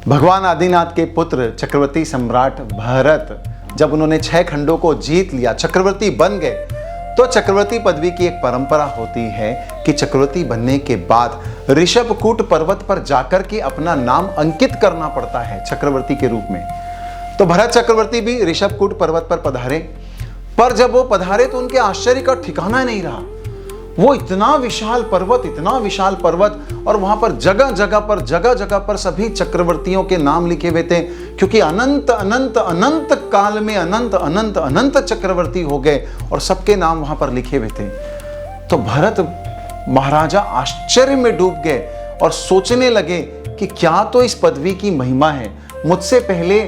भगवान आदिनाथ के पुत्र चक्रवर्ती सम्राट भरत जब उन्होंने 6 खंडों को जीत लिया, चक्रवर्ती बन गए, तो चक्रवर्ती पदवी की एक परंपरा होती है कि चक्रवर्ती बनने के बाद ऋषभकूट पर्वत पर जाकर के अपना नाम अंकित करना पड़ता है चक्रवर्ती के रूप में। तो भरत चक्रवर्ती भी ऋषभकूट पर्वत पर पधारे, पर जब वो पधारे तो उनके आश्चर्य का ठिकाना नहीं रहा। वो इतना विशाल पर्वत और वहां पर जगह जगह पर सभी चक्रवर्तियों के नाम लिखे हुए थे, क्योंकि अनंत काल में अनंत चक्रवर्ती हो गए और सबके नाम वहां पर लिखे हुए थे। तो भरत महाराजा आश्चर्य में डूब गए और सोचने लगे कि क्या तो इस पदवी की महिमा है। मुझसे पहले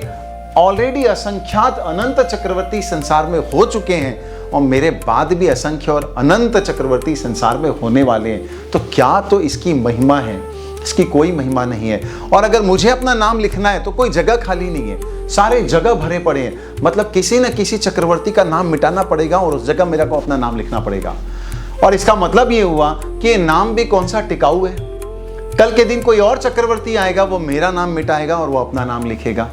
ऑलरेडी असंख्यात अनंत चक्रवर्ती संसार में हो चुके हैं और मेरे बाद भी असंख्य और अनंत चक्रवर्ती संसार में होने वाले हैं, तो क्या तो इसकी महिमा है। इसकी कोई महिमा नहीं है। और अगर मुझे अपना नाम लिखना है तो कोई जगह खाली नहीं है, सारे जगह भरे पड़े हैं। मतलब किसी न किसी चक्रवर्ती का नाम मिटाना पड़ेगा और उस जगह मेरा को अपना नाम लिखना पड़ेगा। और इसका मतलब ये हुआ कि ये नाम भी कौन सा टिकाऊ है। कल के दिन कोई और चक्रवर्ती आएगा, वो मेरा नाम मिटाएगा और वो अपना नाम लिखेगा।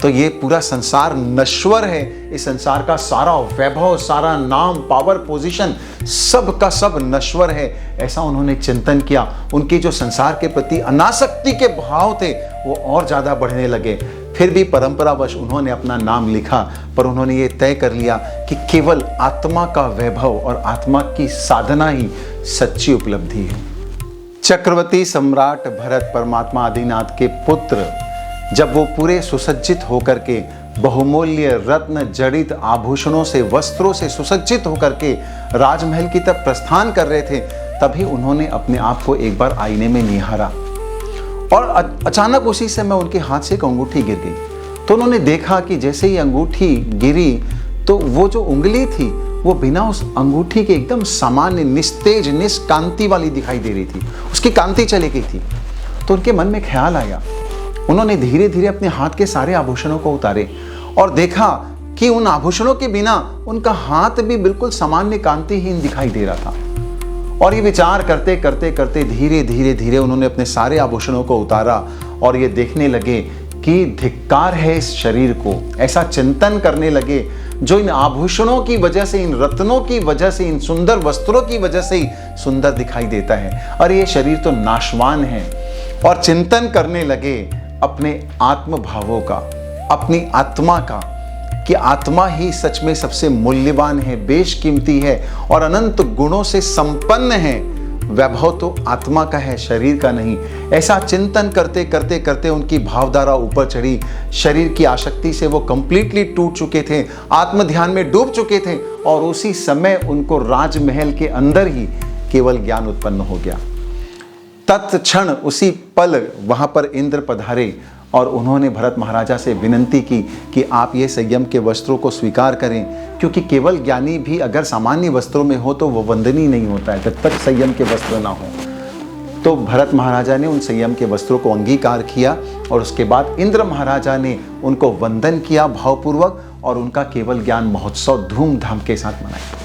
तो ये पूरा संसार नश्वर है। इस संसार का सारा वैभव, सारा नाम, पावर, पोजीशन, सब का सब नश्वर है। ऐसा उन्होंने चिंतन किया। उनकी जो संसार के प्रति अनासक्ति के भाव थे वो और ज्यादा बढ़ने लगे। फिर भी परंपरावश उन्होंने अपना नाम लिखा, पर उन्होंने ये तय कर लिया कि केवल आत्मा का वैभव और आत्मा की साधना ही सच्ची उपलब्धि है। चक्रवर्ती सम्राट भरत परमात्मा आदिनाथ के पुत्र जब वो पूरे सुसज्जित होकर के बहुमूल्य रत्न जड़ित आभूषणों से, वस्त्रों से सुसज्जित होकर के राजमहल की तरफ प्रस्थान कर रहे थे, तभी उन्होंने अपने आप को एक बार आईने में निहारा और अचानक उसी समय उनके हाथ से एक अंगूठी गिर गई। तो उन्होंने देखा कि जैसे ही अंगूठी गिरी तो वो जो उंगली थी वो बिना उस अंगूठी के एकदम सामान्य, निस्तेज, निष्कांति वाली दिखाई दे रही थी। उसकी कांति चली गई थी। तो उनके मन में ख्याल आया। उन्होंने धीरे धीरे अपने हाथ के सारे आभूषणों को उतारे और देखा कि उन आभूषणों के बिना उनका हाथ भी बिल्कुल सामान्य, कांतिहीन दिखाई दे रहा था। और ये विचार करते करते धीरे उन्होंने अपने सारे आभूषणों को उतारा और ये देखने लगे कि धिक्कार है इस शरीर को। ऐसा चिंतन करने लगे जो इन आभूषणों की वजह से, इन रत्नों की वजह से, इन सुंदर वस्त्रों की वजह से ही सुंदर दिखाई देता है। और ये शरीर तो नाशवान है। और चिंतन करने लगे अपने आत्म भावों का, अपनी आत्मा का, कि आत्मा ही सच में सबसे मूल्यवान है, बेशकीमती है और अनंत गुणों से संपन्न है। वैभव तो आत्मा का है, शरीर का नहीं। ऐसा चिंतन करते करते उनकी भावधारा ऊपर चढ़ी। शरीर की आसक्ति से वो कंप्लीटली टूट चुके थे, आत्म ध्यान में डूब चुके थे और उसी समय उनको राजमहल के अंदर ही केवल ज्ञान उत्पन्न हो गया। तत्क्षण, उसी पल वहां पर इंद्र पधारे और उन्होंने भरत महाराजा से विनंती की कि आप ये संयम के वस्त्रों को स्वीकार करें, क्योंकि केवल ज्ञानी भी अगर सामान्य वस्त्रों में हो तो वो वंदनीय नहीं होता है जब तक संयम के वस्त्र ना हो। तो भरत महाराजा ने उन संयम के वस्त्रों को अंगीकार किया और उसके बाद इंद्र महाराजा ने उनको वंदन किया भावपूर्वक और उनका केवल ज्ञान महोत्सव धूमधाम के साथ मनाया।